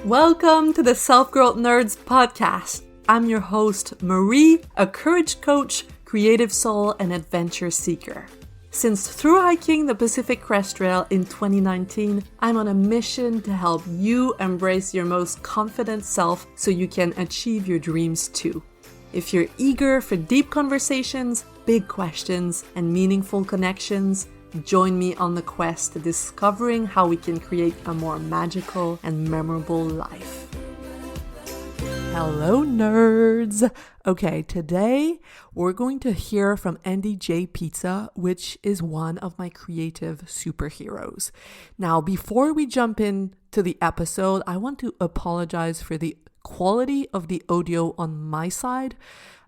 Welcome to the Self-Growth Nerds podcast. I'm your host, Marie, a courage coach, creative soul, and adventure seeker. Since through hiking the Pacific Crest Trail in 2019, I'm on a mission to help you embrace your most confident self so you can achieve your dreams too. If you're eager for deep conversations, big questions, and meaningful connections, join me on the quest to discovering how we can create a more magical and memorable life. Hello, nerds! Okay, today we're going to hear from Andy J. Pizza, which is one of my creative superheroes. Now, before we jump into the episode, I want to apologize for the quality of the audio on my side.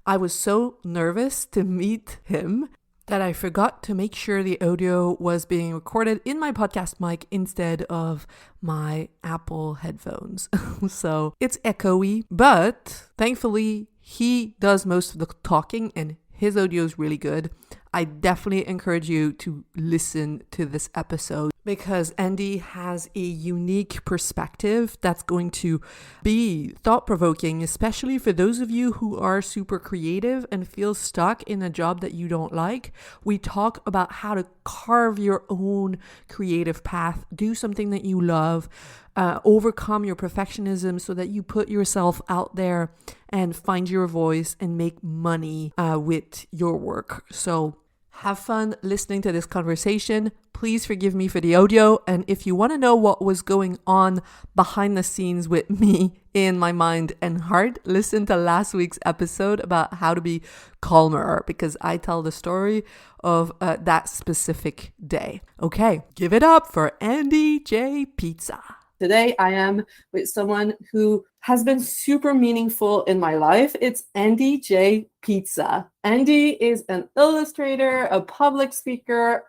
I was so nervous to meet him that I forgot to make sure the audio was being recorded in my podcast mic instead of my Apple headphones. So it's echoey, but thankfully he does most of the talking and his audio is really good. I definitely encourage you to listen to this episode because Andy has a unique perspective that's going to be thought-provoking, especially for those of you who are super creative and feel stuck in a job that you don't like. We talk about how to carve your own creative path, do something that you love, overcome your perfectionism so that you put yourself out there and find your voice and make money with your work. So have fun listening to this conversation. Please forgive me for the audio. And if you want to know what was going on behind the scenes with me in my mind and heart, listen to last week's episode about how to be calmer, because I tell the story of that specific day. Okay, give it up for Andy J. Pizza. Today, I am with someone who has been super meaningful in my life. It's Andy J. Pizza. Andy is an illustrator, a public speaker,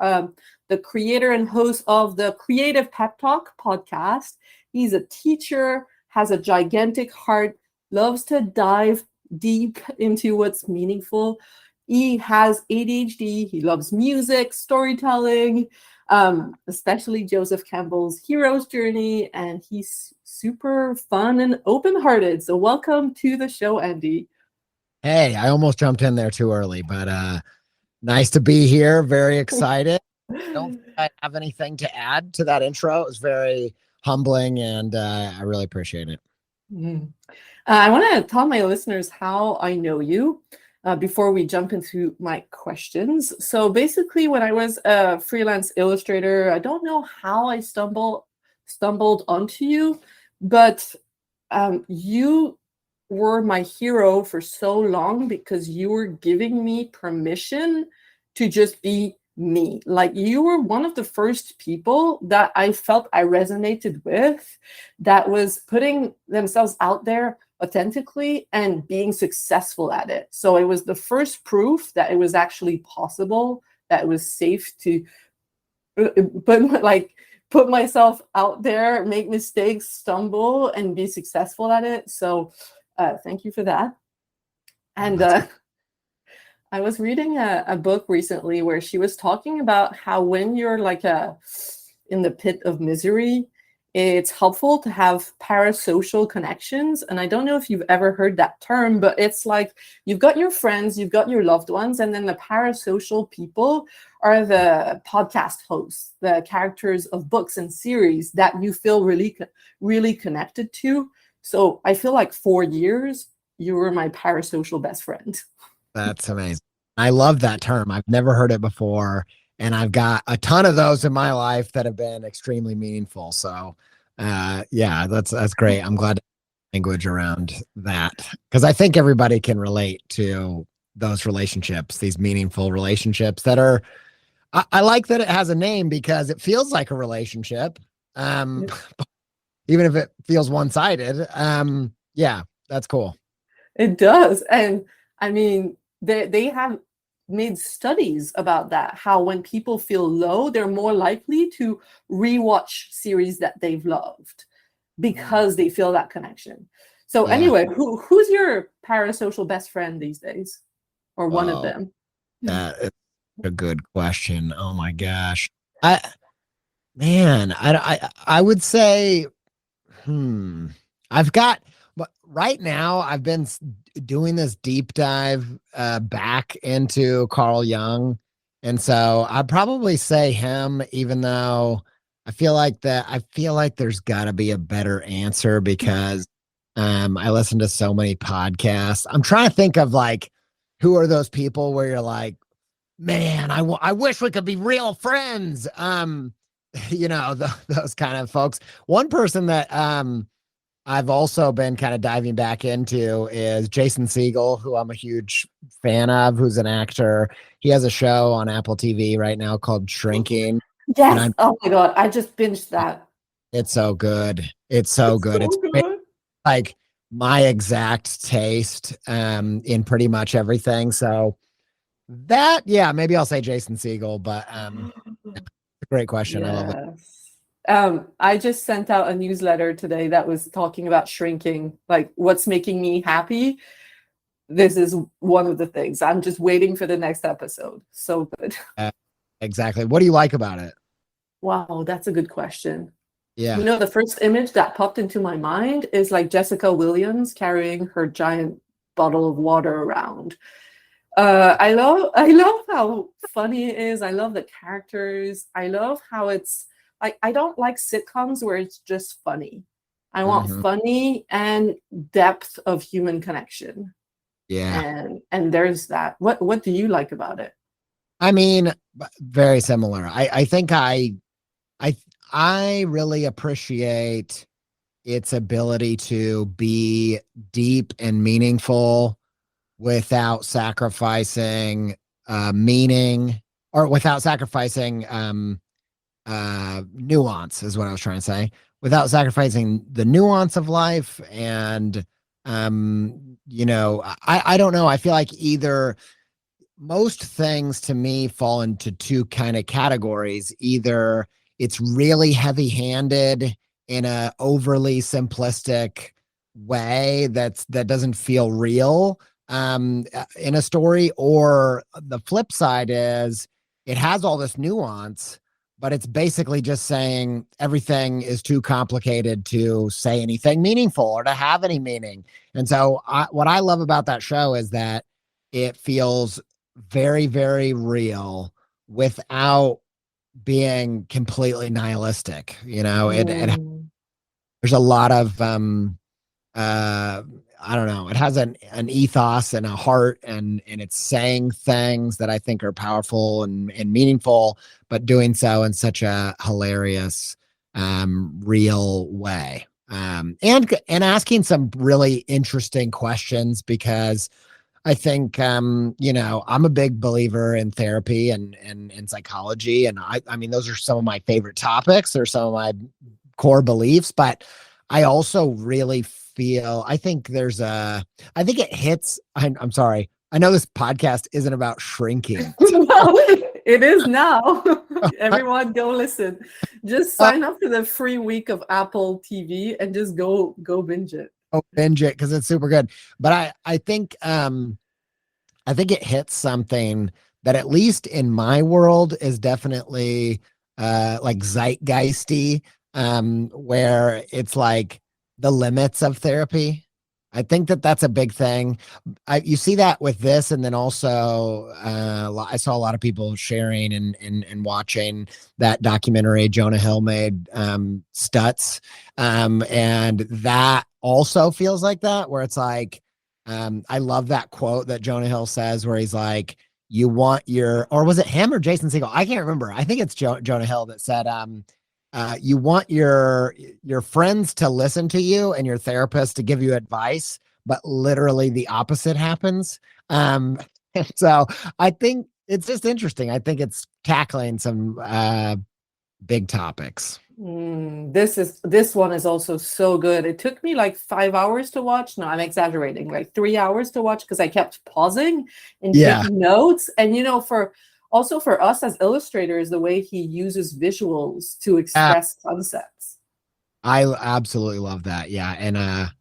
the creator and host of the Creative Pep Talk podcast. He's a teacher, has a gigantic heart, loves to dive deep into what's meaningful. He has ADHD. He loves music, storytelling, especially Joseph Campbell's hero's journey, and he's super fun and open-hearted. So welcome to the show, Andy. Hey, I almost jumped in there too early, but nice to be here. Very excited. Don't think I have anything to add to that intro. It was very humbling, and I really appreciate it. Mm-hmm. I want to tell my listeners how I know you. Before we jump into my questions. So basically, when I was a freelance illustrator, I don't know how I stumbled onto you, but you were my hero for so long because you were giving me permission to just be me. Like, you were one of the first people that I felt I resonated with, that was putting themselves out there authentically and being successful at it. So it was the first proof that it was actually possible, that it was safe to put myself out there, make mistakes, stumble, and be successful at it. So thank you for that. And I was reading a book recently where she was talking about how when you're like in the pit of misery, it's helpful to have parasocial connections. And I don't know if you've ever heard that term, but it's like you've got your friends, you've got your loved ones, and then the parasocial people are the podcast hosts, the characters of books and series that you feel really connected to. So I feel like 4 years, you were my parasocial best friend. That's amazing. I love that term. I've never heard it before. And I've got a ton of those in my life that have been extremely meaningful. So, yeah, that's great. I'm glad to have language around that, because I think everybody can relate to those relationships, these meaningful relationships that are. I like that it has a name because it feels like a relationship, even if it feels one-sided. Yeah, that's cool. It does, and I mean, they have made studies about that, how when people feel low, they're more likely to rewatch series that they've loved because they feel that connection. So anyway, who's your parasocial best friend these days, or one of them? That is a good question. Oh my gosh. I would say, I've got, but right now I've been doing this deep dive back into Carl Jung. And so I'd probably say him, even though I feel like there's gotta be a better answer because I listen to so many podcasts. I'm trying to think of like who are those people where you're like, man, I wish we could be real friends. Those kind of folks. One person that I've also been kind of diving back into is Jason Segel, who I'm a huge fan of, who's an actor. He has a show on Apple TV right now called Shrinking, and Yes. I'm Oh my God. I just binged that. it's so good. It's so It's good. It's so good. like my exact taste in pretty much everything. So that, yeah, maybe I'll say Jason Segel, but great question. I love that. Yes. I just sent out a newsletter today that was talking about shrinking, like what's making me happy. This is one of the things. I'm just waiting for the next episode. So good. Uh, exactly. What do you like about it? Wow, that's a good question. Yeah. The first image that popped into my mind is like Jessica Williams carrying her giant bottle of water around. I love how funny it is. I love the characters. I love how it's like I don't like sitcoms where it's just funny. I want Hmm. funny and depth of human connection. Yeah. And there's that. What do you like about it? I mean, very similar. I think I I really appreciate its ability to be deep and meaningful without sacrificing meaning or without sacrificing nuance is what I was trying to say. Without sacrificing the nuance of life and I don't know. I feel like either most things to me fall into two kind of categories. Either it's really heavy-handed in a overly simplistic way that doesn't feel real in a story, or the flip side is it has all this nuance, but it's basically just saying everything is too complicated to say anything meaningful or to have any meaning. And so what I love about that show is that it feels very, very real without being completely nihilistic. Mm. There's a lot of I don't know, it has an ethos and a heart, and it's saying things that I think are powerful and meaningful, but doing so in such a hilarious real way. And asking some really interesting questions because I think I'm a big believer in therapy and psychology. And I mean, those are some of my favorite topics or some of my core beliefs, but I also really feel I think it hits. I'm sorry. I know this podcast isn't about shrinking. Well, it is now. Everyone go listen. Just Uh, sign up for the free week of Apple TV and just go binge it. Binge it because it's super good. But I think it hits something that, at least in my world, is definitely like zeitgeisty, where it's like the limits of therapy. I think that that's a big thing. You see that with this, and then also I saw a lot of people sharing and watching that documentary Jonah Hill made, Stutz, and that also feels like that, where it's like I love that quote that Jonah Hill says where he's like, you want your, or was it him or Jason Segel? I can't remember. I think it's Jonah Hill that said, you want your friends to listen to you and your therapist to give you advice, but literally the opposite happens. And so I think it's just interesting. I think it's tackling some big topics. This one is also so good. It took me like 5 hours to watch. No, I'm exaggerating. Like 3 hours to watch because I kept pausing and Yeah. taking notes. And for us as illustrators, the way he uses visuals to Uh, express concepts. I absolutely love that. Yeah. And I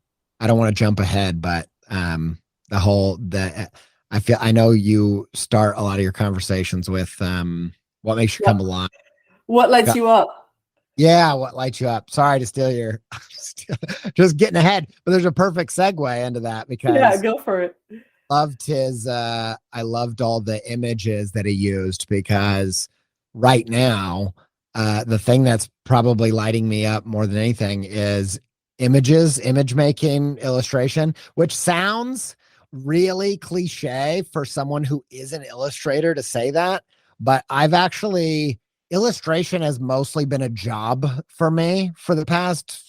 don't want to jump ahead, but the whole the I know you start a lot of your conversations with what makes you What come alive. what lights Got- you up? Yeah, what lights you up? Sorry to steal your just getting ahead, but there's a perfect segue into that Yeah, because go for it. I loved all the images that he used because right now, the thing that's probably lighting me up more than anything is images, image making, illustration, which sounds really cliche for someone who is an illustrator to say that. But illustration has mostly been a job for me for the past,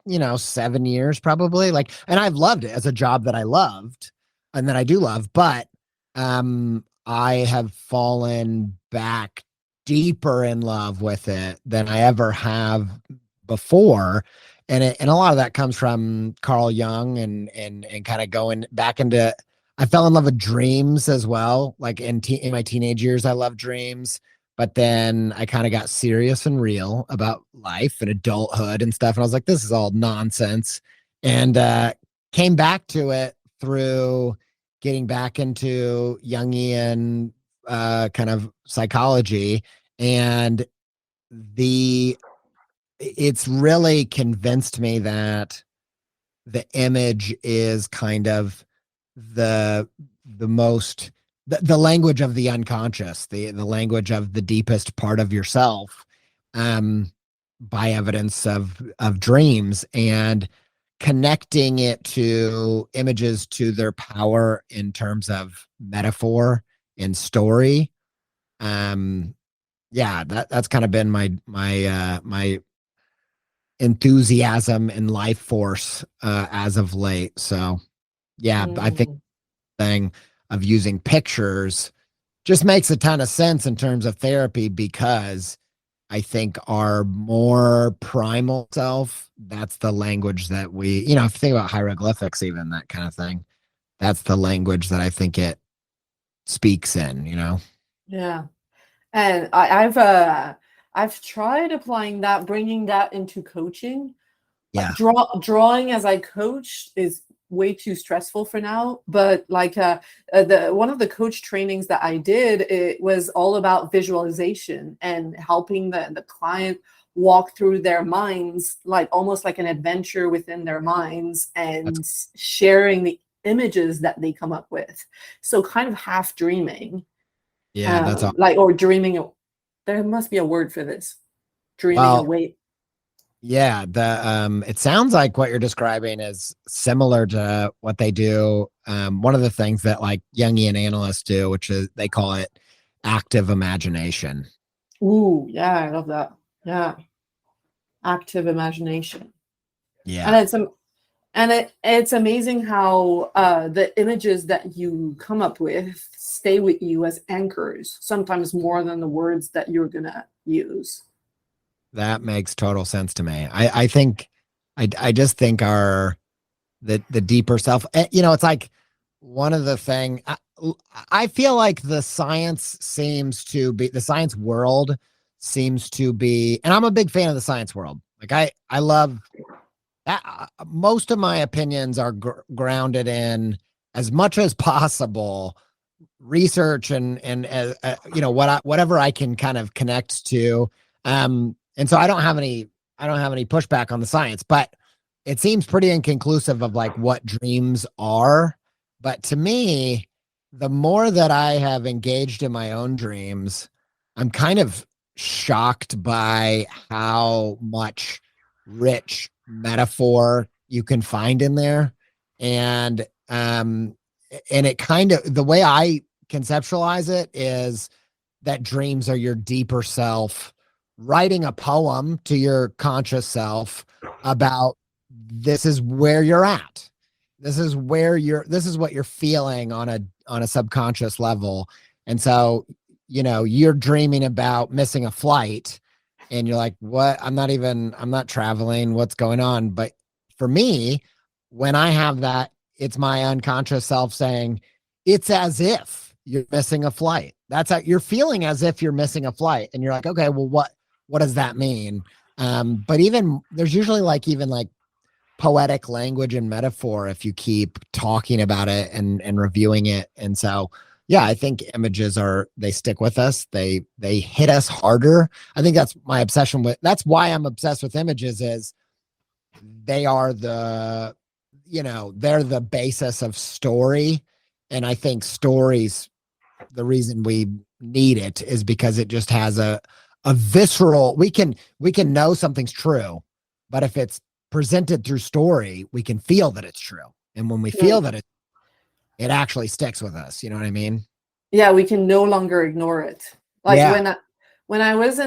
7 years probably. And I've loved it as a job that I loved and that I do love, but I have fallen back deeper in love with it than I ever have before. And a lot of that comes from Carl Jung and kind of going back into I fell in love with dreams as well. Like in my teenage years, I loved dreams, but then I kind of got serious and real about life and adulthood and stuff. And I was like, this is all nonsense. And came back to it through getting back into Jungian kind of psychology, and the it's really convinced me that the image is kind of the the most the language of the unconscious, the language of the deepest part of yourself, um by evidence of dreams, and connecting it to images to their power in terms of metaphor and story. um yeah, that's kind of been my enthusiasm and life force as of late. So yeah, I think Mm, the thing of using pictures just makes a ton of sense in terms of therapy, because I think our more primal self, that's the language that if you think about hieroglyphics, even that kind of thing, that's the language that I think it speaks in. yeah. And I've tried applying that, bringing that into coaching. Yeah, Drawing as I coach is way too stressful for now. But the one of the coach trainings that I did, it was all about visualization and helping the client walk through their minds, like almost like an adventure within their minds, that's and sharing the images that they come up with. So kind of half dreaming, yeah, that's all. or dreaming. There must be a word for this. Dreaming Well, away. yeah, the it sounds like what you're describing is similar to what they do. One of the things that like Jungian analysts do, which is they call it active imagination. Ooh, yeah, I love that. Yeah, active imagination. And Yeah, it's amazing how the images that you come up with stay with you as anchors, sometimes more than the words that you're gonna use. that makes total sense to me. I think I just think the deeper self. It's like one of the thing. I feel like the science world seems to be, and I'm a big fan of the science world. Like I love most of my opinions are grounded in, as much as possible, research and whatever I can kind of connect to. And so I don't have any pushback on the science, but it seems pretty inconclusive of like what dreams are. But to me, the more that I have engaged in my own dreams, I'm kind of shocked by how much rich metaphor you can find in there. And it kind of, the way I conceptualize it is that dreams are your deeper self writing a poem to your conscious self about, this is where you're at. This is what you're feeling on a subconscious level. And so, you're dreaming about missing a flight, and you're like, what? I'm not traveling. What's going on? But for me, when I have that, it's my unconscious self saying, it's as if you're missing a flight. That's how you're feeling, as if you're missing a flight. And you're like, okay, well, what does that mean? But even there's usually even like poetic language and metaphor if you keep talking about it and reviewing it. And so, Yeah, I think images they stick with us. They hit us harder. I think that's my obsession that's why I'm obsessed with images is they are they're the basis of story. And I think stories, the reason we need it is because it just has a visceral, we can know something's true, but if it's presented through story, we can feel that it's true. And when we Yeah. feel that it actually sticks with us. You know what I mean? Yeah, we can no longer ignore it. Like Yeah. when I was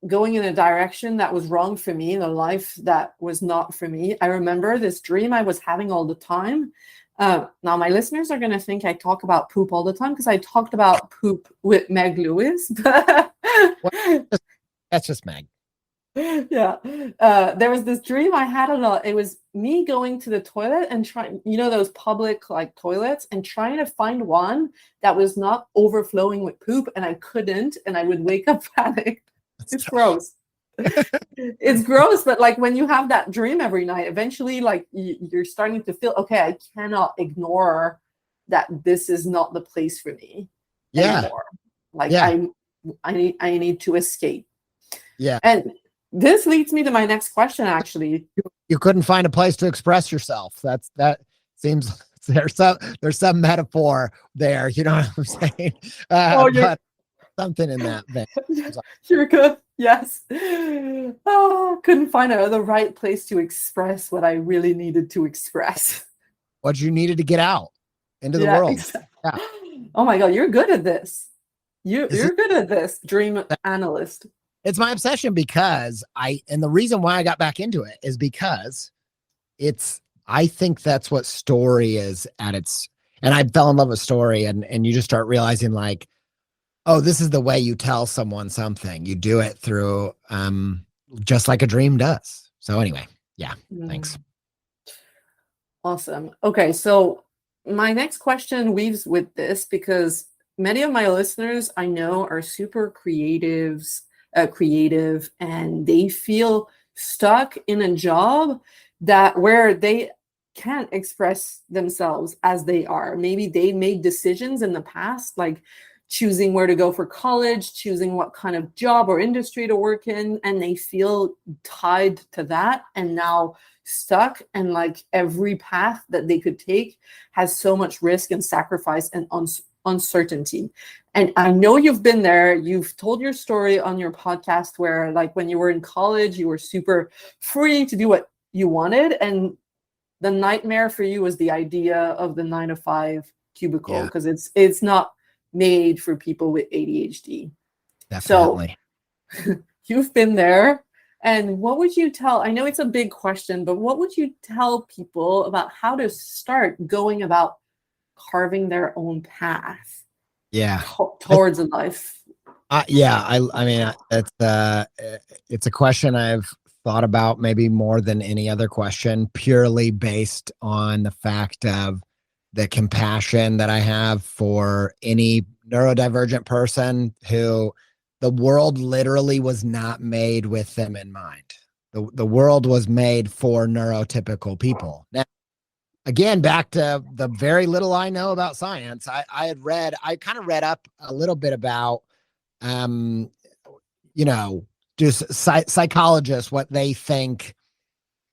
going in a direction that was wrong for me, in a life that was not for me, I remember this dream I was having all the time. Now my listeners are going to think I talk about poop all the time because I talked about poop with Meg Lewis. Well, that's just Meg. Yeah. There was this dream I had a lot. It was me going to the toilet and trying, those public like toilets, and trying to find one that was not overflowing with poop, and I couldn't, and I would wake up panicked. It's gross. It's gross, but like when you have that dream every night, eventually like you're starting to feel, okay, I cannot ignore that this is not the place for me anymore. Like Yeah. I need to escape. Yeah. And this leads me to my next question, actually. You couldn't find a place to express yourself. That seems there's some metaphor there. You know what I'm saying? But something in that vein. You're good. Yes. Oh, couldn't find the right place to express what I really needed to express. What you needed to get out into the world. Exactly. Yeah. Oh my God, you're good at this. You're good at this, dream analyst. It's my obsession because and the reason why I got back into it is because I think that's what story is at its, and I fell in love with story, and you just start realizing like, oh, this is the way you tell someone something. You do it through, just like a dream does. So anyway, yeah, thanks. Awesome. Okay. So my next question weaves with this because many of my listeners I know are super creative, and they feel stuck in a job where they can't express themselves as they are. Maybe they made decisions in the past, like choosing where to go for college, choosing what kind of job or industry to work in, and they feel tied to that and now stuck. And like every path that they could take has so much risk and sacrifice and uncertainty. And I know you've been there. You've told your story on your podcast where like when you were in college, you were super free to do what you wanted. And the nightmare for you was the idea of the 9 to 5 cubicle because it's not made for people with ADHD. Definitely. So you've been there. And what would you tell? I know it's a big question, but what would you tell people about how to start going about carving their own path? Yeah. Towards a life. Yeah. I mean, it's a question I've thought about maybe more than any other question, purely based on the fact of the compassion that I have for any neurodivergent person who the world literally was not made with them in mind. The world was made for neurotypical people. Now, again, back to the very little I know about science, I kind of read up a little bit about, just psychologists, what they think,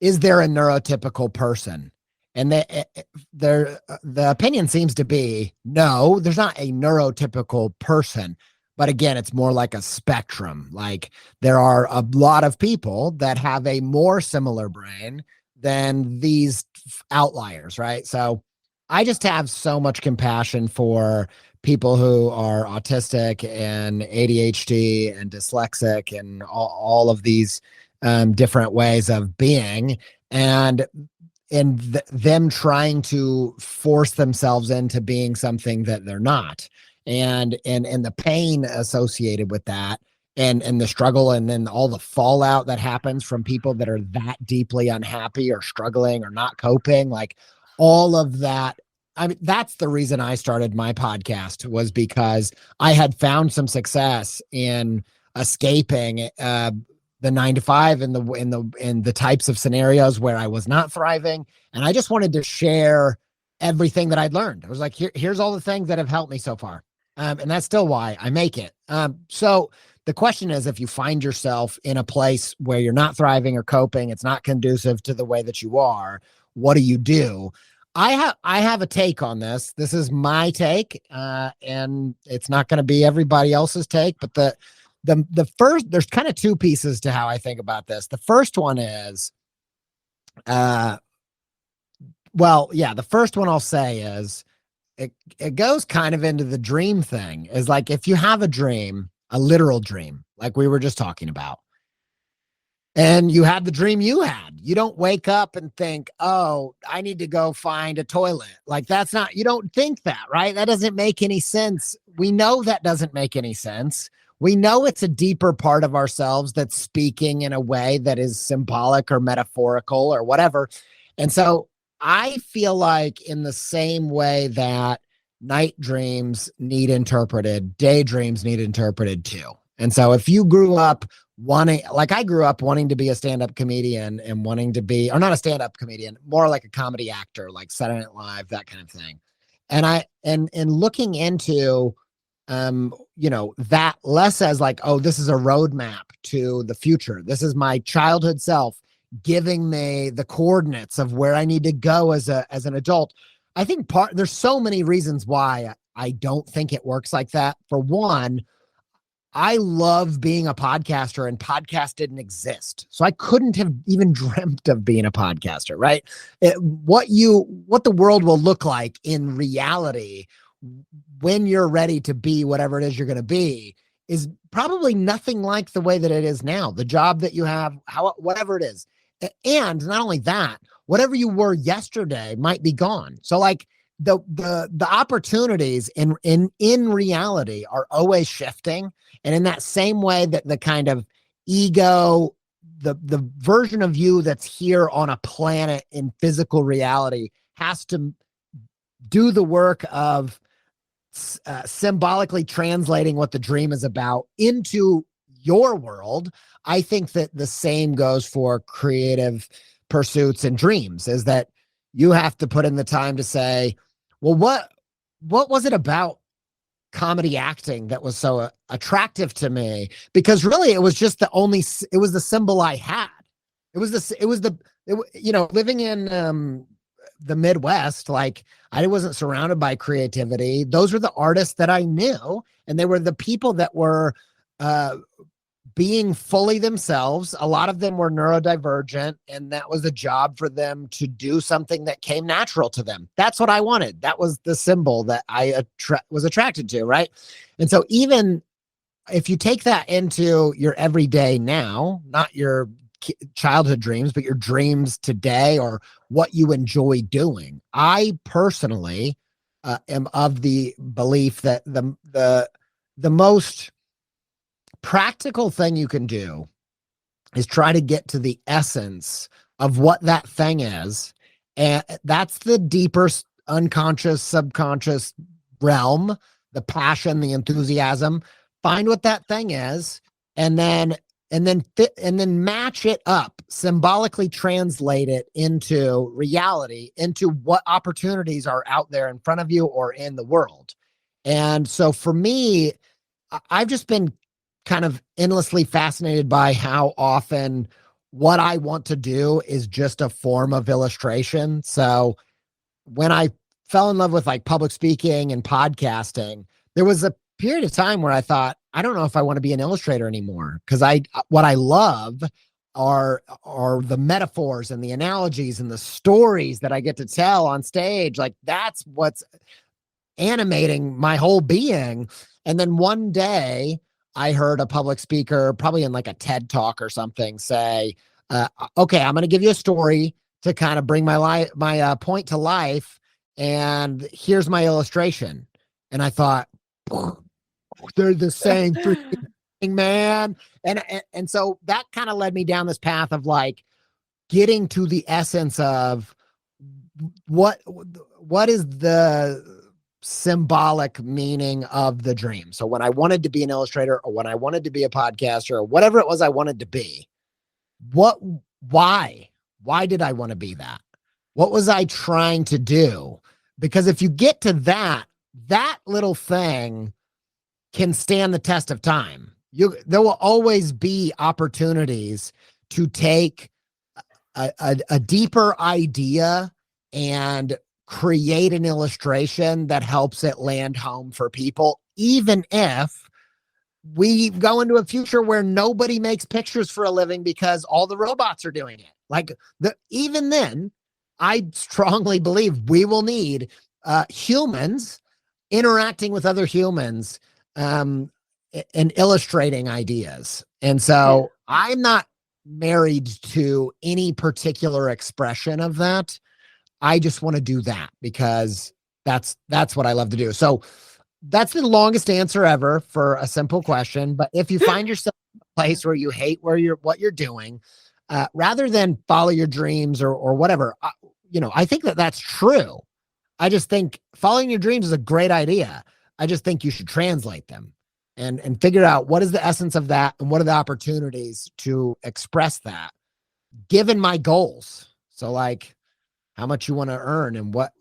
is there a neurotypical person? And the opinion seems to be, no, there's not a neurotypical person. But again, it's more like a spectrum. Like there are a lot of people that have a more similar brain than these outliers, right? So I just have so much compassion for people who are autistic and ADHD and dyslexic and all of these different ways of being, and them trying to force themselves into being something that they're not, and the pain associated with that, and the struggle, and then all the fallout that happens from people that are that deeply unhappy or struggling or not coping, like all of that. I mean, that's the reason I started my podcast, was because I had found some success in escaping the 9 to 5 in the types of scenarios where I was not thriving. And I just wanted to share everything that I'd learned. I was like, here's all the things that have helped me so far. And that's still why I make it. So the question is, if you find yourself in a place where you're not thriving or coping, it's not conducive to the way that you are, what do you do? I have a take on this. This is my take, and it's not going to be everybody else's take. But the first, there's kind of two pieces to how I think about this. The first one is, uh, well, yeah, the first one I'll say is it goes kind of into the dream thing. Is like, if you have a dream, a literal dream, like we were just talking about, and you had the dream you had, you don't wake up and think, oh, I need to go find a toilet. Like, that's not, you don't think that, right? That doesn't make any sense. We know that doesn't make any sense. We know it's a deeper part of ourselves that's speaking in a way that is symbolic or metaphorical or whatever. And so I feel like, in the same way that night dreams need interpreted, daydreams need interpreted too. And so if you grew up wanting, like I grew up wanting to be a stand-up comedian and wanting to be, or not a stand-up comedian, more like a comedy actor, like Saturday Night Live, that kind of thing. And looking into, that less as like, oh, this is a roadmap to the future. This is my childhood self giving me the coordinates of where I need to go as an adult. I think there's so many reasons why I don't think it works like that. For one, I love being a podcaster, and podcast didn't exist. So I couldn't have even dreamt of being a podcaster, right? What the world will look like in reality when you're ready to be whatever it is you're going to be is probably nothing like the way that it is now. The job that you have, whatever it is. And not only that, whatever you were yesterday might be gone. So like the opportunities in reality are always shifting. And in that same way that the kind of ego, the version of you that's here on a planet in physical reality has to do the work of symbolically translating what the dream is about into your world. I think that the same goes for creative pursuits and dreams, is that you have to put in the time to say, well, what was it about comedy acting that was so attractive to me? Because really it was just it was the symbol I had. Living in the Midwest, like I wasn't surrounded by creativity. Those were the artists that I knew, and they were the people that were being fully themselves. A lot of them were neurodivergent, and that was a job for them to do something that came natural to them. That's what I wanted. That was the symbol that I was attracted to, right? And so even if you take that into your everyday now, not your childhood dreams, but your dreams today or what you enjoy doing, I personally am of the belief that the most practical thing you can do is try to get to the essence of what that thing is. And that's the deeper unconscious, subconscious realm, the passion, the enthusiasm. Find what that thing is, and then match it up, symbolically translate it into reality, into what opportunities are out there in front of you or in the world. And so for me, I've just been kind of endlessly fascinated by how often what I want to do is just a form of illustration. So when I fell in love with like public speaking and podcasting, there was a period of time where I thought, I don't know if I want to be an illustrator anymore, because what I love are the metaphors and the analogies and the stories that I get to tell on stage. Like that's what's animating my whole being. And then one day I heard a public speaker, probably in like a TED talk or something, say, okay, I'm going to give you a story to kind of bring my point to life. And here's my illustration. And I thought, they're the same freaking thing, man. And so that kind of led me down this path of like getting to the essence of what is the symbolic meaning of the dream. So when I wanted to be an illustrator, or when I wanted to be a podcaster, or whatever it was I wanted to be, why did I want to be that? What was I trying to do? Because if you get to that little thing can stand the test of time. There will always be opportunities to take a deeper idea and create an illustration that helps it land home for people, even if we go into a future where nobody makes pictures for a living because all the robots are doing it. Like even then, I strongly believe we will need humans interacting with other humans um, and illustrating ideas. And Yeah. so I'm not married to any particular expression of that. I just want to do that because that's what I love to do. So that's the longest answer ever for a simple question. But if you find yourself in a place where you hate what you're doing, rather than follow your dreams or whatever, I think that's true. I just think following your dreams is a great idea. I just think you should translate them and figure out what is the essence of that and what are the opportunities to express that given my goals. So like how much you want to earn and what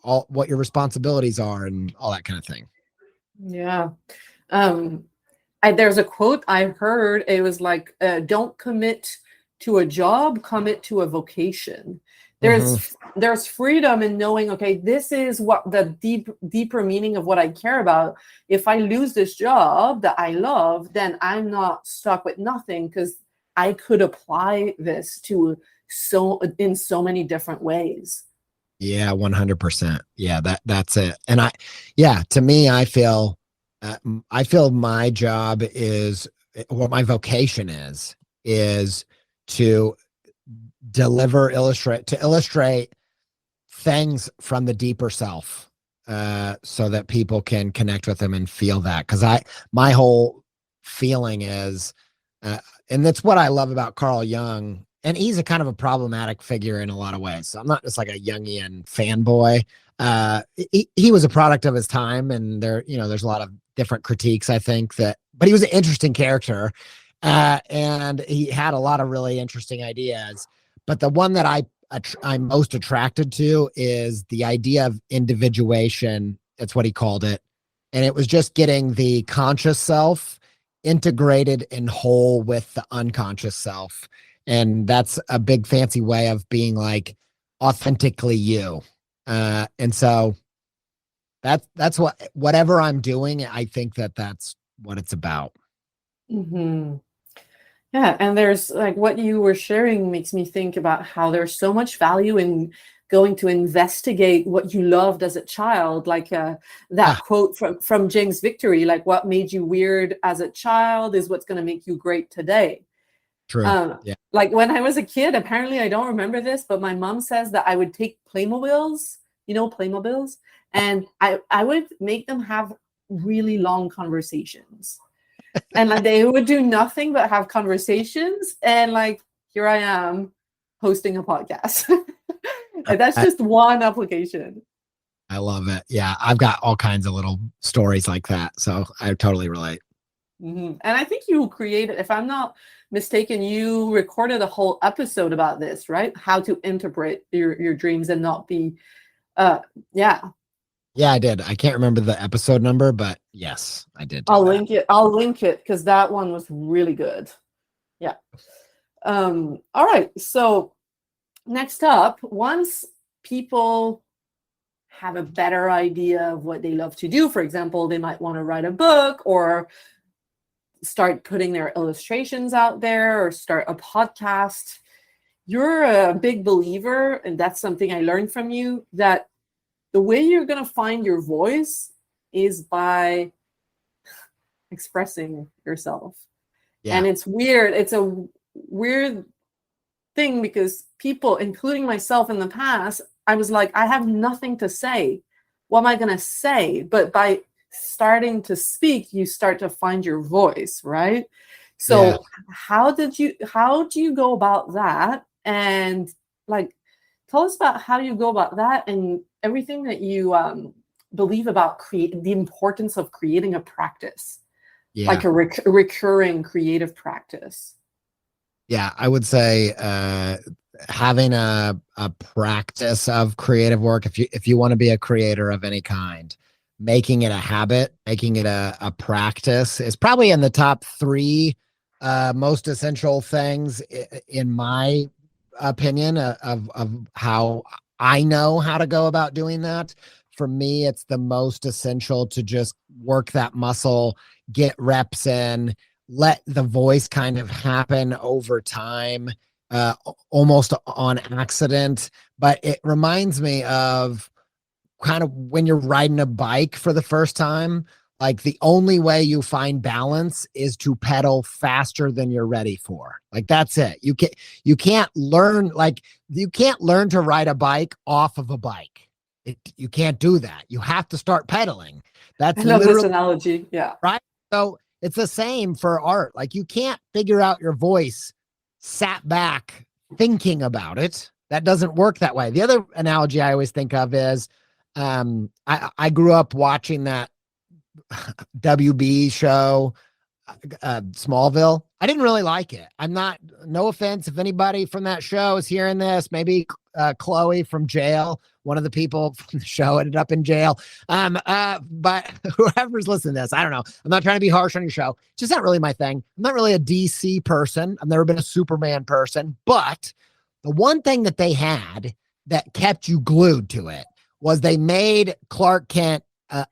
your responsibilities are and all that kind of thing. Yeah. Um, there's a quote I heard. It was like, "Don't commit to a job, commit to a vocation." Mm-hmm. There's freedom in knowing, okay, this is what the deeper meaning of what I care about. If I lose this job that I love, then I'm not stuck with nothing because I could apply this to in so many different ways. Yeah, 100%. Yeah, that's it. And yeah, to me, I feel my job is what my vocation is to illustrate things from the deeper self, so that people can connect with them and feel that. Because my whole feeling is, uh, and that's what I love about Carl Jung. And he's a kind of a problematic figure in a lot of ways. So I'm not just like a Jungian fanboy. He was a product of his time, and there's a lot of different critiques. I think but he was an interesting character, and he had a lot of really interesting ideas. But the one that I'm most attracted to is the idea of individuation. That's what he called it. And it was just getting the conscious self integrated and whole with the unconscious self. And that's a big fancy way of being like authentically you. And so that's whatever I'm doing, I think that's what it's about. Hmm. Yeah, and there's like what you were sharing makes me think about how there's so much value in going to investigate what you loved as a child, like that Ah, quote from James Victory, like what made you weird as a child is what's going to make you great today. true. Yeah. Like when I was a kid, apparently I don't remember this, but my mom says that I would take Playmobiles, Playmobiles, and I would make them have really long conversations, and like they would do nothing but have conversations, and like here I am hosting a podcast. Like that's I, just one application. I love it. Yeah. I've got all kinds of little stories like that. So I totally relate. And I think you created, if I'm not mistaken, you recorded a whole episode about this, right? How to interpret your dreams and not be uh yeah. Yeah, I did. I can't remember the episode number, but yes, I did do I'll that. link it. I'll link it because that one was really good. Yeah. All right. So next up, once people have a better idea of what they love to do, for example, they might want to write a book or start putting their illustrations out there or start a podcast. You're a big believer, and that's something I learned from you, that the way you're going to find your voice is by expressing yourself. Yeah. And it's weird. It's a weird thing because people, including myself in the past, I was like, I have nothing to say. What am I going to say? But by starting to speak, you start to find your voice, right? Yeah. So how do you go about that? And like, tell us about how you go about that and everything that you believe about the importance of creating a practice, Yeah. like a recurring creative practice. Yeah, I would say having a practice of creative work, if you want to be a creator of any kind, making it a habit, making it a practice is probably in the top three most essential things in my opinion of how I know how to go about doing that. For me, it's the most essential to just work that muscle, get reps in, let the voice kind of happen over time, almost on accident. But it reminds me of kind of when you're riding a bike for the first time, like the only way you find balance is to pedal faster than you're ready for. Like that's it. You can't learn like you can't learn to ride a bike off of a bike. You can't do that. You have to start pedaling. I That's love this literally analogy. Yeah. right. So it's the same for art. Like you can't figure out your voice sat back thinking about it. That doesn't work that way. The other analogy I always think of is I grew up watching that WB show, Smallville. I didn't really like it. I'm not, no offense if anybody from that show is hearing this, maybe Chloe from jail, one of the people from the show ended up in jail. But whoever's listening to this, I don't know. I'm not trying to be harsh on your show. It's just not really my thing. I'm not really a DC person. I've never been a Superman person, but the one thing that they had that kept you glued to it was they made Clark Kent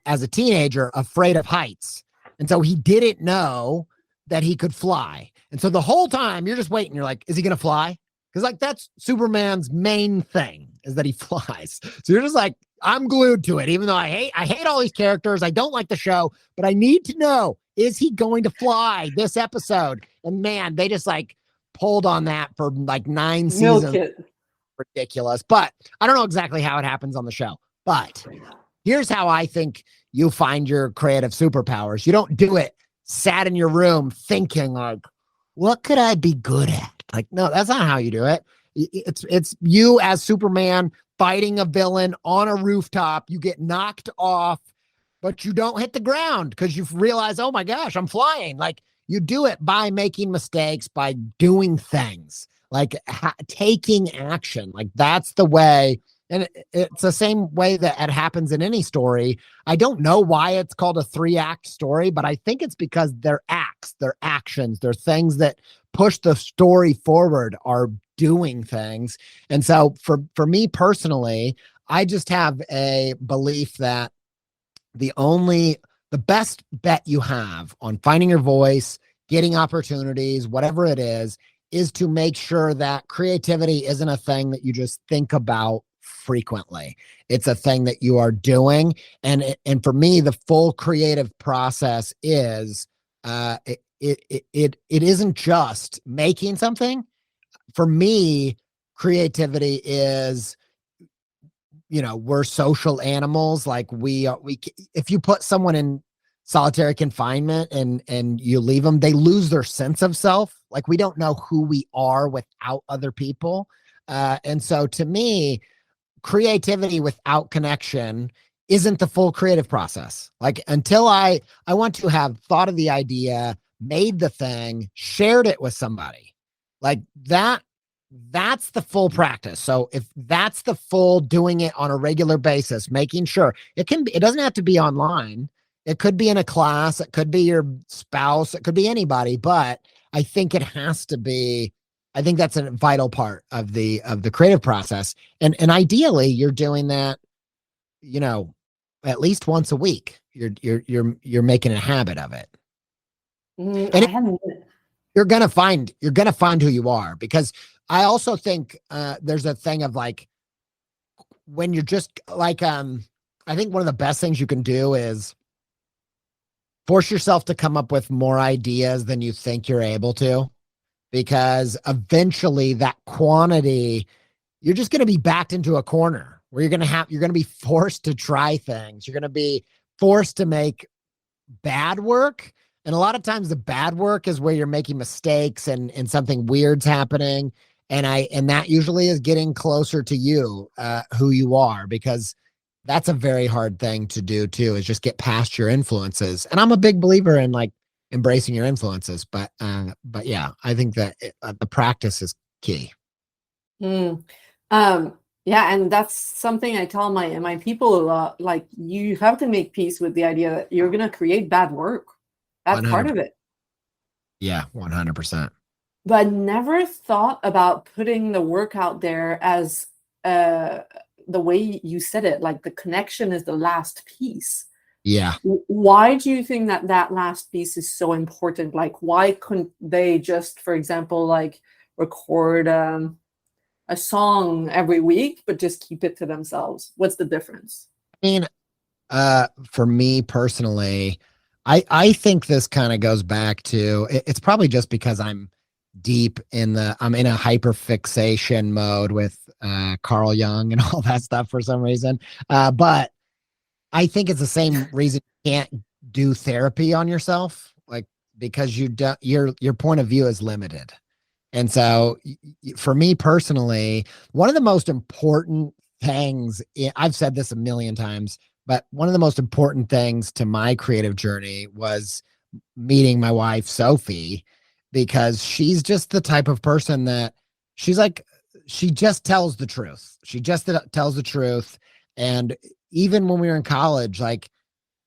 as a teenager afraid of heights. And so he didn't know that he could fly. And so the whole time you're just waiting. You're like, is he going to fly? Because like that's Superman's main thing is that he flies. So you're just like, I'm glued to it, even though I hate all these characters. I don't like the show, but I need to know, is he going to fly this episode? And man, they just like pulled on that for like 9 seasons. Milk it. Ridiculous. But I don't know exactly how it happens on the show. But here's how I think you find your creative superpowers. You don't do it sat in your room thinking like, what could I be good at? Like, no, that's not how you do it. It's you as Superman fighting a villain on a rooftop. You get knocked off, but you don't hit the ground because you realize, oh my gosh, I'm flying. Like you do it by making mistakes, by doing things, like taking action. Like that's the way. And it's the same way that it happens in any story. I don't know why it's called a 3-act story, but I think it's because they're acts, they're actions, they're things that push the story forward, are doing things. And so for me personally, I just have a belief that the best bet you have on finding your voice, getting opportunities, whatever it is to make sure that creativity isn't a thing that you just think about frequently. It's a thing that you are doing. And for me, the full creative process is it isn't just making something. For me, creativity is, we're social animals. Like if you put someone in solitary confinement and you leave them, they lose their sense of self. Like we don't know who we are without other people. And so to me, creativity without connection isn't the full creative process. Like until I want to have thought of the idea, made the thing, shared it with somebody. Like that's the full practice. So if that's the full doing it on a regular basis, making sure it doesn't have to be online. It could be in a class, it could be your spouse, it could be anybody, but I think it has to be. I think that's a vital part of the creative process. And ideally you're doing that, at least once a week. You're making a habit of it. I And haven't. you're gonna find who you are, because I also think there's a thing of like when you're just like I think one of the best things you can do is force yourself to come up with more ideas than you think you're able to, because eventually that quantity, you're just going to be backed into a corner where you're going to be forced to try things. You're going to be forced to make bad work. And a lot of times the bad work is where you're making mistakes and something weird's happening. And that usually is getting closer to you, who you are, because that's a very hard thing to do too, is just get past your influences. And I'm a big believer in like embracing your influences. But yeah, I think that the practice is key. Mm. Yeah, and that's something I tell my people a lot. Like, you have to make peace with the idea that you're gonna create bad work. That's part 100. of it. Yeah, 100%. But never thought about putting the work out there as uh the way you said it, like the connection is the last piece. Yeah. Why do you think that that last piece is so important? Like, why couldn't they just, for example, like record a song every week, but just keep it to themselves? What's the difference? I mean, for me personally, I think this kind of goes back to it's probably just because I'm in a hyper fixation mode with Carl Jung and all that stuff for some reason. But I think it's the same reason you can't do therapy on yourself, like because your point of view is limited. And so for me personally, one of the most important things, I've said this a million times, but one of the most important things to my creative journey was meeting my wife, Sophie, because she's just the type of person that she's like, she just tells the truth. She just tells the truth. And even when we were in college, like,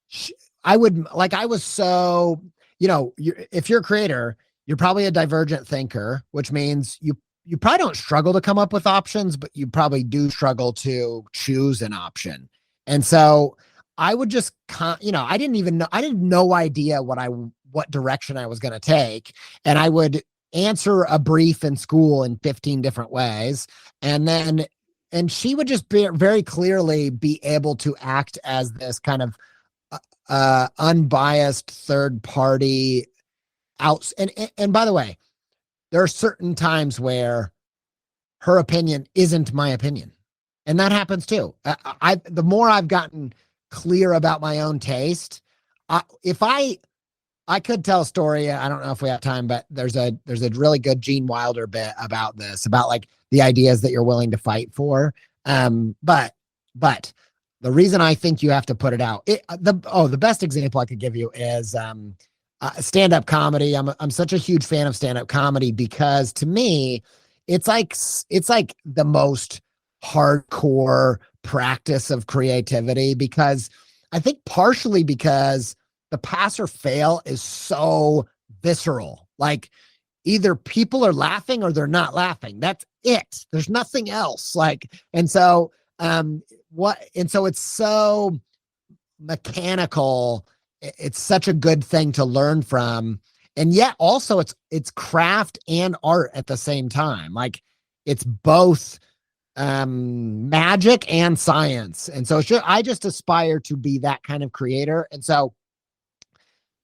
sh- I was so, if you're a creator, you're probably a divergent thinker, which means you probably don't struggle to come up with options, but you probably do struggle to choose an option. And so I would just, I didn't even know, I didn't no idea what direction I was going to take. And I would answer a brief in school in 15 different ways. And then, and she would just very clearly be able to act as this kind of unbiased third party out. And by the way, there are certain times where her opinion isn't my opinion, and that happens too. The more I've gotten clear about my own taste, if I could tell a story. I don't know if we have time, but there's a really good Gene Wilder bit about this, about like the ideas that you're willing to fight for. But the reason I think you have to put it out, the best example I could give you is stand-up comedy. I'm such a huge fan of stand-up comedy because to me, it's like the most hardcore practice of creativity, because I think partially because the pass or fail is so visceral. Like, either people are laughing or they're not laughing. That's it. There's nothing else. Like, and so it's so mechanical. It's such a good thing to learn from. And yet also it's craft and art at the same time. Like, it's both magic and science. And so I just aspire to be that kind of creator. And so,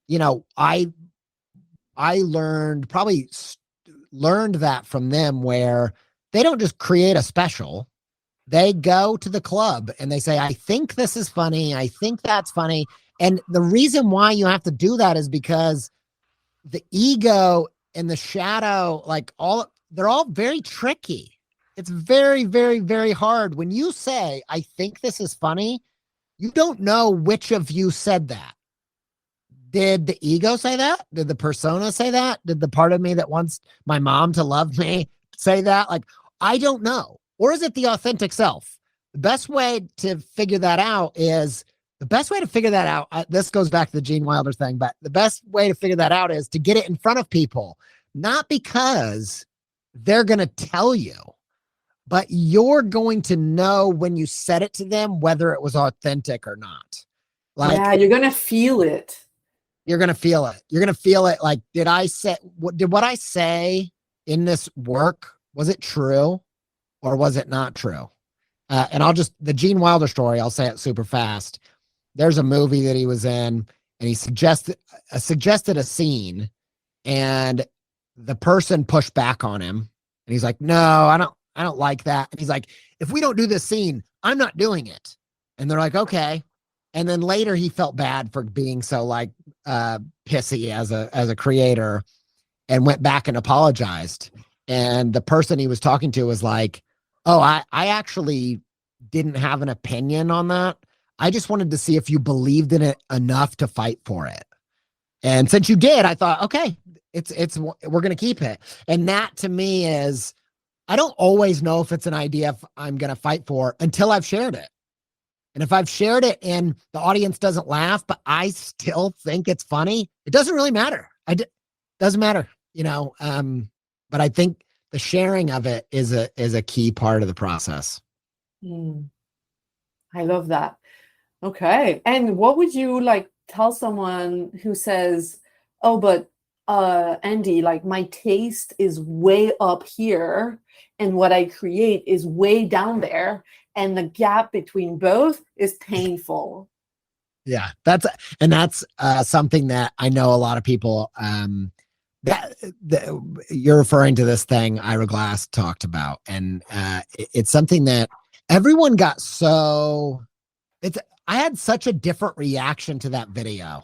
I learned that from them, where they don't just create a special. They go to the club and they say, I think this is funny. I think that's funny. And the reason why you have to do that is because the ego and the shadow, they're all very tricky. It's very, very, very hard. When you say, I think this is funny, you don't know which of you said that. Did the ego say that? Did the persona say that? Did the part of me that wants my mom to love me say that? Like, I don't know. Or is it the authentic self? The best way to figure that out is this goes back to the Gene Wilder thing, but the best way to figure that out is to get it in front of people, not because they're going to tell you, but you're going to know when you said it to them, whether it was authentic or not. Yeah, Like, you're gonna feel it. you're going to feel it. You're going to feel it. Like, did what I say in this work, was it true or was it not true? And the Gene Wilder story, I'll say it super fast. There's a movie that he was in and he suggested a scene, and the person pushed back on him. And he's like, no, I don't like that. And he's like, if we don't do this scene, I'm not doing it. And they're like, okay. And then later he felt bad for being so like pissy as a creator, and went back and apologized. And the person he was talking to was like, oh, I actually didn't have an opinion on that. I just wanted to see if you believed in it enough to fight for it. And since you did, I thought, okay, we're going to keep it. And that to me is, I don't always know if it's an idea I'm going to fight for until I've shared it. And if I've shared it and the audience doesn't laugh, but I still think it's funny, it doesn't really matter. Doesn't matter, but I think the sharing of it is a key part of the process. I love that. Okay. And what would you like tell someone who says, "Oh, but Andy, like my taste is way up here and what I create is way down there, and the gap between both is painful." Yeah, that's something that I know a lot of people that you're referring to this thing Ira Glass talked about, and it's something that everyone got so. I had such a different reaction to that video.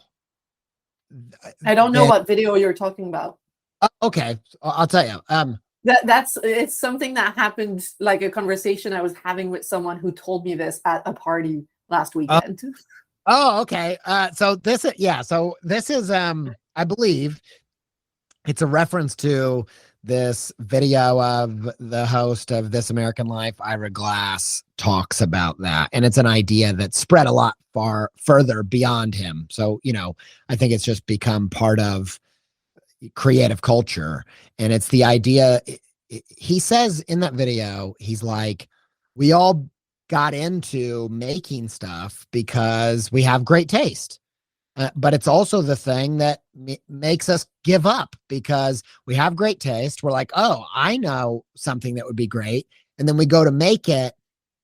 I don't know what video you're talking about. Okay, I'll tell you. It's something that happened, like a conversation I was having with someone who told me this at a party last weekend. Okay. So this is I believe it's a reference to this video of the host of This American Life, Ira Glass, talks about that. And it's an idea that spread a lot further beyond him. So, I think it's just become part of creative culture. And it's the idea, he says in that video, he's like, we all got into making stuff because we have great taste. But it's also the thing that makes us give up because we have great taste. We're like, oh, I know something that would be great. And then we go to make it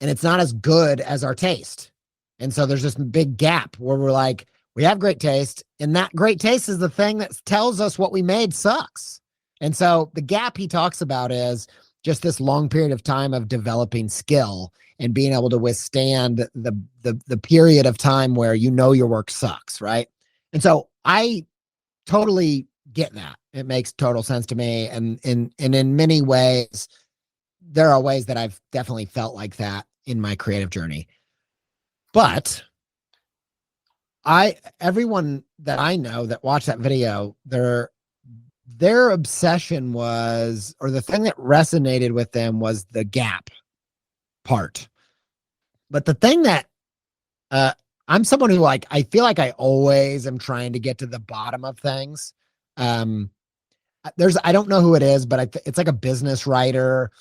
and it's not as good as our taste. And so there's this big gap where we're like, we have great taste. And that great taste is the thing that tells us what we made sucks. And so the gap he talks about is just this long period of time of developing skill and being able to withstand the period of time where your work sucks, right? And so I totally get that. It makes total sense to me. And in many ways, there are ways that I've definitely felt like that in my creative journey. But everyone that I know that watched that video, their obsession was, or the thing that resonated with them was the gap part. But the thing that I'm someone who I feel like I always am trying to get to the bottom of things. I don't know who it is, but it's like a business writer.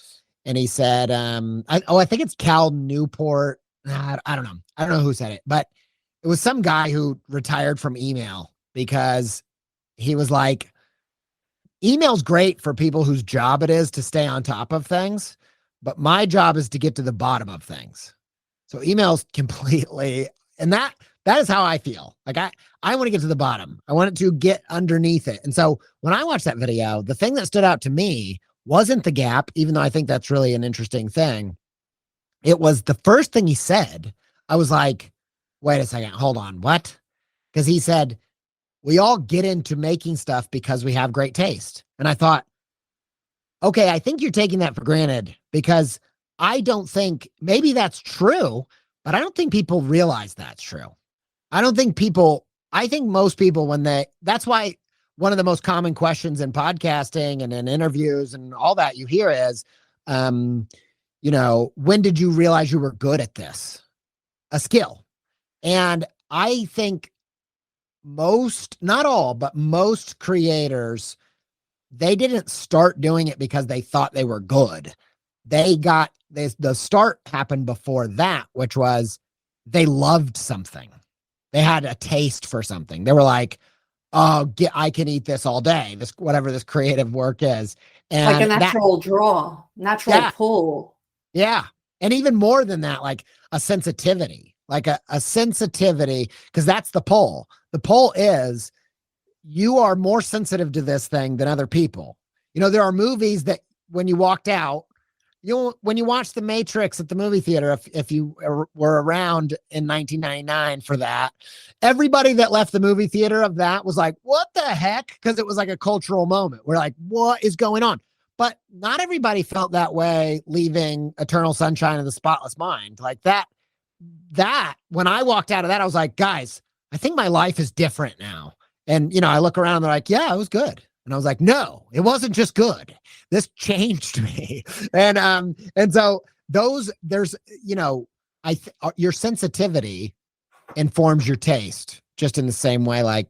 And he said, I think it's Cal Newport. I don't know. I don't know who said it, but it was some guy who retired from email because he was like, email's great for people whose job it is to stay on top of things, but my job is to get to the bottom of things. So email's completely, and that is how I feel. Like I want to get to the bottom. I want it to get underneath it. And so when I watched that video, the thing that stood out to me wasn't the gap, even though I think that's really an interesting thing. It was the first thing he said. I was like, wait a second, hold on, what? Because he said, we all get into making stuff because we have great taste. And I thought, okay, I think you're taking that for granted because I don't think, maybe that's true, but I don't think people realize that's true. I think most people that's why one of the most common questions in podcasting and in interviews and all that you hear is, when did you realize you were good at this? A skill. And I think not all, but most creators, they didn't start doing it because they thought they were good. The start happened before that, which was they loved something. They had a taste for something. They were like, oh, I can eat this all day. Whatever this creative work is. And like a natural pull. Yeah. And even more than that, like a sensitivity, because that's the pull. The pull is you are more sensitive to this thing than other people. There are movies that when you walked out, when you watched The Matrix at the movie theater, if you were around in 1999 for that, everybody that left the movie theater of that was like, what the heck? Because it was like a cultural moment. We're like, what is going on? But not everybody felt that way leaving Eternal Sunshine of the Spotless Mind. Like that, when I walked out of that, I was like, guys, I think my life is different now. And, I look around and they're like, yeah, it was good. And I was like, no, it wasn't just good. This changed me. And so there's, your sensitivity informs your taste just in the same way, like,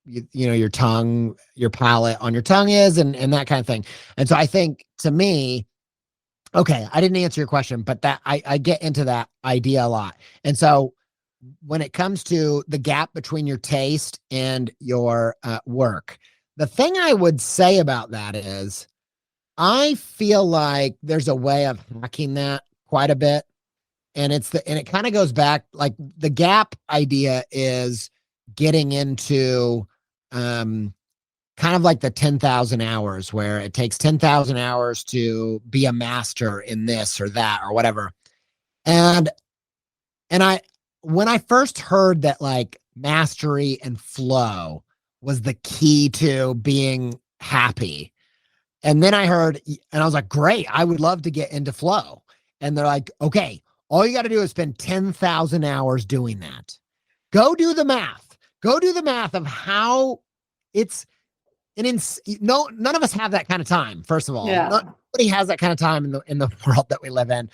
your tongue, your palate on your tongue is, and that kind of thing. And so I think to me, okay, I didn't answer your question, but that I get into that idea a lot. And so when it comes to the gap between your taste and your work, the thing I would say about that is I feel like there's a way of hacking that quite a bit. And it kind of goes back, like the gap idea is getting into kind of like the 10,000 hours, where it takes 10,000 hours to be a master in this or that or whatever. And when I first heard that like mastery and flow was the key to being happy, and then I heard, and I was like, great, I would love to get into flow. And they're like, okay, all you got to do is spend 10,000 hours doing that. Go do the math. Go do the math of how it's none of us have that kind of time. First of all, nobody has that kind of time in the world that we live in.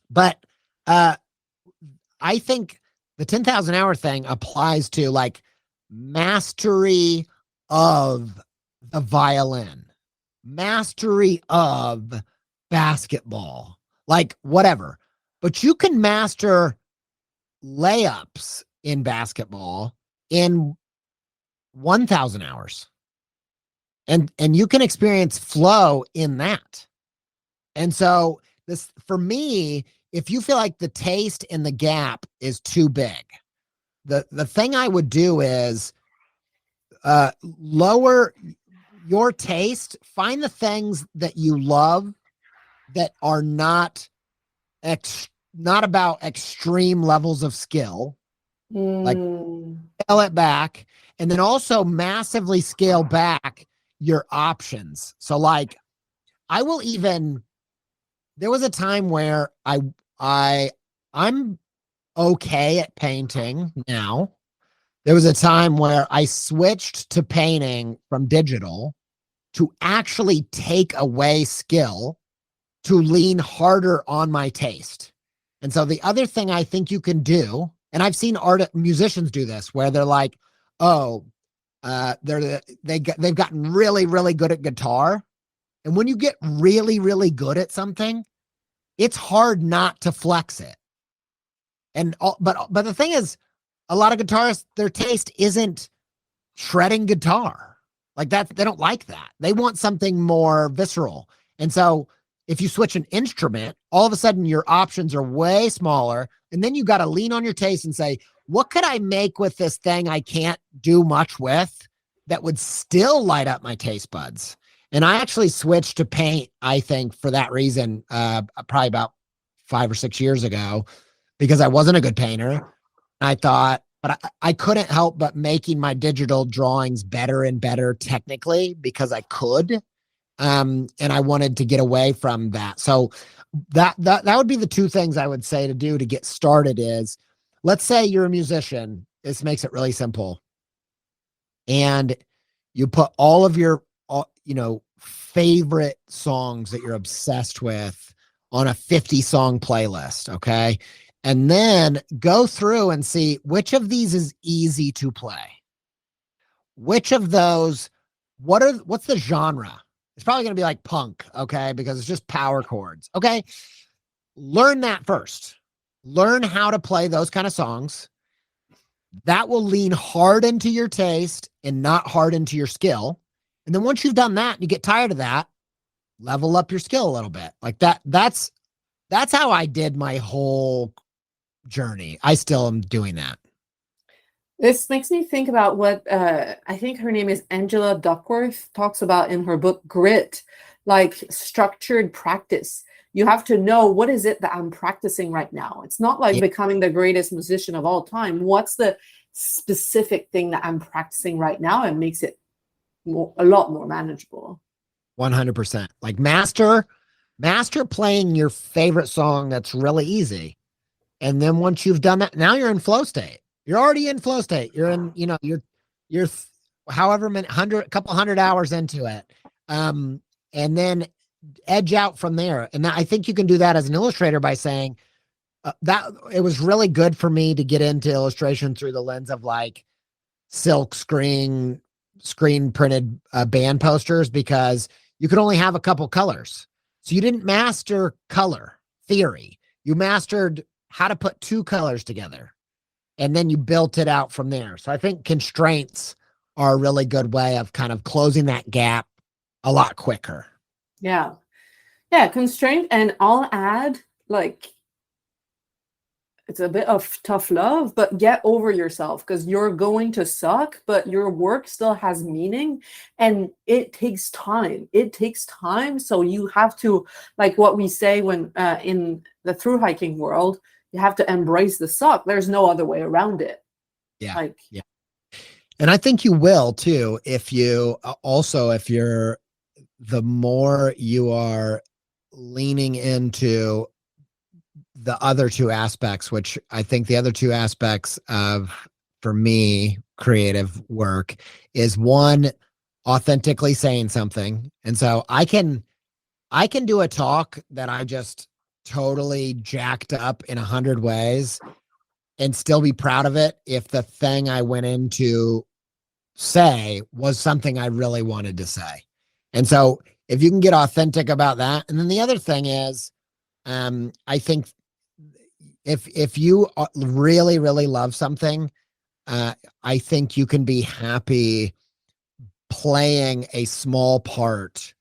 But I think the 10,000 hour thing applies to like mastery of the violin, mastery of basketball, like whatever. But you can master layups in basketball in 1,000 hours. And you can experience flow in that. And so this, for me, if you feel like the taste and the gap is too big, the thing I would do is lower your taste, find the things that you love that are not about extreme levels of skill. Like scale it back, and then also massively scale back your options. So like there was a time where I'm okay at painting now. There was a time where I switched to painting from digital to actually take away skill to lean harder on my taste. And so the other thing I think you can do, and I've seen musicians do this, where they're like, oh, they've gotten really, really good at guitar. And when you get really, really good at something, it's hard not to flex it. But the thing is, a lot of guitarists, their taste isn't shredding guitar like that. They don't like that. They want something more visceral. And so if you switch an instrument, all of a sudden your options are way smaller. And then you got to lean on your taste and say, what could I make with this thing I can't do much with that would still light up my taste buds? And I actually switched to paint, I think, for that reason, probably about 5 or 6 years ago, because I wasn't a good painter. I thought, but I couldn't help but making my digital drawings better and better technically because I could. And I wanted to get away from that. So that would be the two things I would say to do to get started is, let's say you're a musician. This makes it really simple. And you put all of your, favorite songs that you're obsessed with on a 50 song playlist. Okay. And then go through and see which of these is easy to play. Which of those, what's the genre? It's probably going to be like punk, okay? Because it's just power chords, okay? Learn that first. Learn how to play those kind of songs. That will lean hard into your taste and not hard into your skill. And then once you've done that, you get tired of that, level up your skill a little bit. Like that's how I did my whole journey. I still am doing that. This makes me think about what I think her name is Angela Duckworth talks about in her book Grit, like structured practice. You have to know, what is it that I'm practicing right now? It's not like becoming the greatest musician of all time. What's the specific thing that I'm practicing right now, and makes it a lot more manageable? 100%. Like master playing your favorite song. That's really easy. And then once you've done that, now you're in flow state. You're already in flow state. You're in, you're however many couple hundred hours into it. And then edge out from there. And I think you can do that as an illustrator by saying that it was really good for me to get into illustration through the lens of like silk screen printed band posters, because you could only have a couple colors. So you didn't master color theory. You mastered how to put two colors together, and then you built it out from there. So I think constraints are a really good way of kind of closing that gap a lot quicker. Yeah. Yeah, constraint. And I'll add, like, it's a bit of tough love, but get over yourself, because you're going to suck, but your work still has meaning, and it takes time. It takes time. So you have to, like what we say when in the through hiking world, you have to embrace the suck. There's no other way around it. Yeah. Like, Yeah. And I think you will too, if you also, if you're, the more you are leaning into the other two aspects, which I think the other two aspects of, for me, creative work is one, authentically saying something. And so I can do a talk that I just totally jacked up in 100 ways and still be proud of it if the thing I went into say was something I really wanted to say. And so if you can get authentic about that. And then the other thing is, I think if you really, really love something, I think you can be happy playing a small part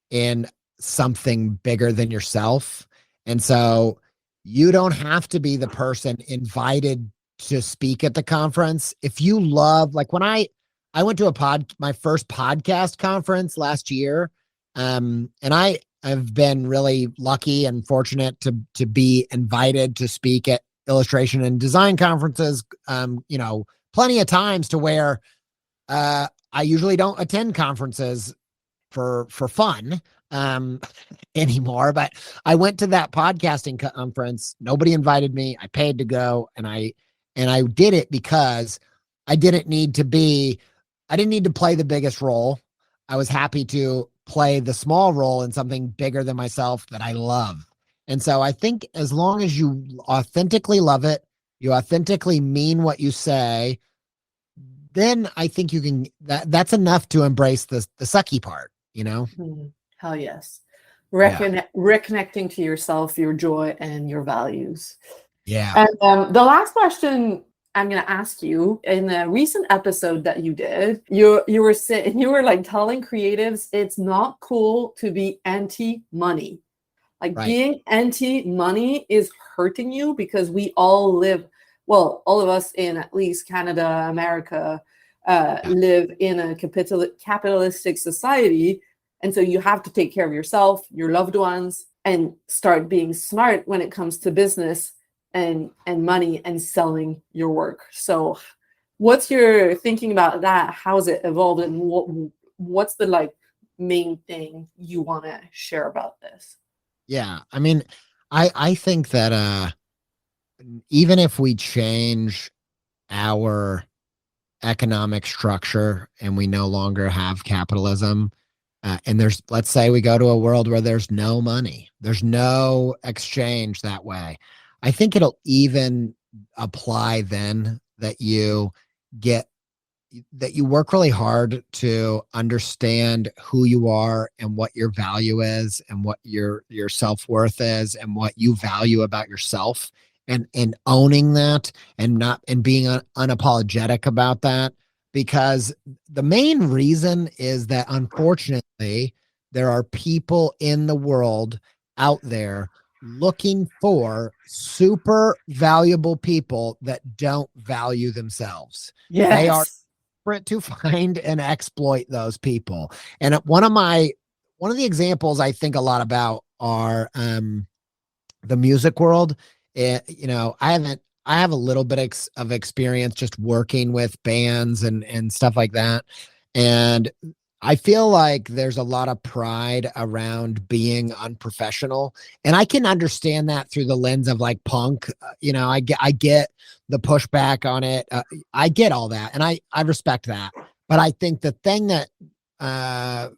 in something bigger than yourself. And so you don't have to be the person invited to speak at the conference. If you love, like when I went to my first podcast conference last year, and I've been really lucky and fortunate to be invited to speak at illustration and design conferences, plenty of times, to where I usually don't attend conferences for fun anymore. But I went to that podcasting conference. Nobody invited me. I paid to go, and I did it because I didn't need to play the biggest role. I was happy to play the small role in something bigger than myself that I love. And so I think as long as you authentically love it, you authentically mean what you say, then I think you can, that's enough to embrace the sucky part, you know? hell yes. Yeah. Reconnecting to yourself, your joy, and your values. Yeah. And the last question I'm going to ask you, in the recent episode that you did, you were like telling creatives it's not cool to be anti-money. Like, Right. being anti-money is hurting you, because we all live, well, all of us in at least Canada, America, live in a capitalistic society. And so you have to take care of yourself, your loved ones, and start being smart when it comes to business and money and selling your work. So what's your thinking about that? How's it evolved, and what's the like main thing you want to share about this? Yeah. I mean, I think that even if we change our economic structure and we no longer have capitalism, and let's say we go to a world where there's no money, there's no exchange that way, I think it'll even apply then that you work really hard to understand who you are and what your value is and what your self-worth is and what you value about yourself, and owning that, and being unapologetic about that. Because the main reason is that, unfortunately, there are people in the world out there looking for super valuable people that don't value themselves. They are Yes. to find and exploit those people. And one of the examples I think a lot about are the music world. I have a little bit of experience just working with bands and stuff like that. And I feel like there's a lot of pride around being unprofessional, and I can understand that through the lens of like punk. I get the pushback on it. I get all that, and I respect that. But I think the thing that uh,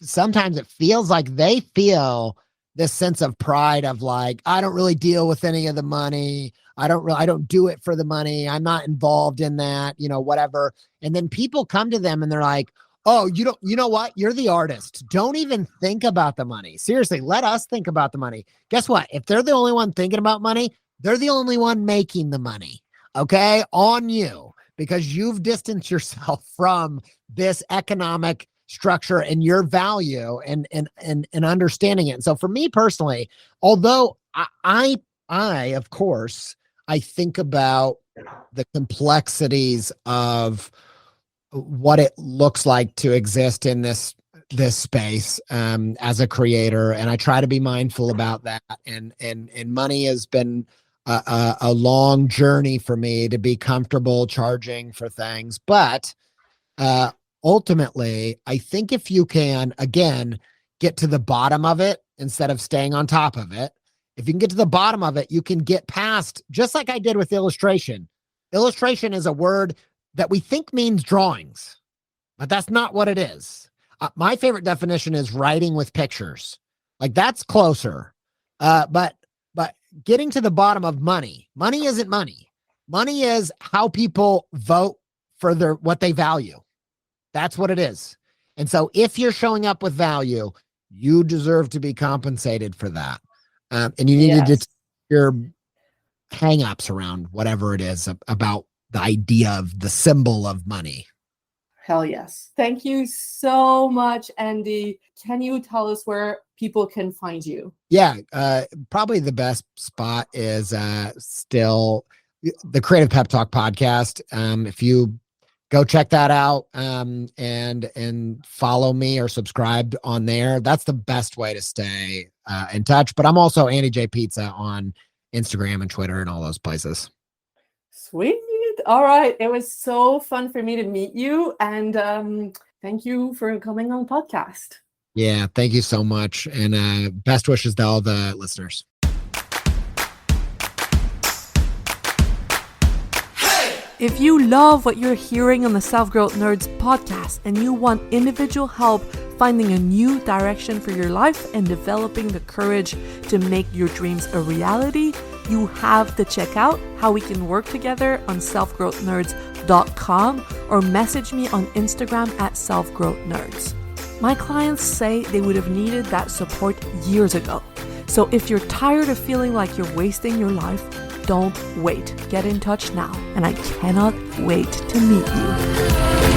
sometimes it feels like they feel this sense of pride of like, I don't really deal with any of the money. I don't do it for the money. I'm not involved in that, whatever. And then people come to them and they're like, oh, you know what? You're the artist. Don't even think about the money. Seriously, let us think about the money. Guess what? If they're the only one thinking about money, they're the only one making the money. Okay. On you, because you've distanced yourself from this economic structure and your value and understanding it. And so for me personally, although I of course I think about the complexities of what it looks like to exist in this space as a creator, and I try to be mindful about that. And money has been a long journey for me to be comfortable charging for things, but ultimately, I think if you can, again, get to the bottom of it instead of staying on top of it, if you can get to the bottom of it, you can get past, just like I did with illustration. Illustration is a word that we think means drawings, but that's not what it is. My favorite definition is writing with pictures. Like that's closer. But getting to the bottom of money isn't money. Money is how people vote for what they value. That's what it is. And so if you're showing up with value, you deserve to be compensated for that. And you need to get your hang-ups around whatever it is about the idea of the symbol of money. Hell yes. Thank you so much, Andy. Can you tell us where people can find you? Yeah, probably the best spot is still the Creative Pep Talk podcast. If you go check that out and follow me or subscribe on there, that's the best way to stay in touch. But I'm also Andy J Pizza on Instagram and Twitter and all those places. Sweet. All right. It was so fun for me to meet you. And thank you for coming on the podcast. Yeah, thank you so much. And best wishes to all the listeners. If you love what you're hearing on the Self-Growth Nerds podcast and you want individual help finding a new direction for your life and developing the courage to make your dreams a reality, you have to check out how we can work together on selfgrowthnerds.com or message me on Instagram at selfgrowthnerds. My clients say they would have needed that support years ago. So if you're tired of feeling like you're wasting your life, don't wait. Get in touch now, and I cannot wait to meet you.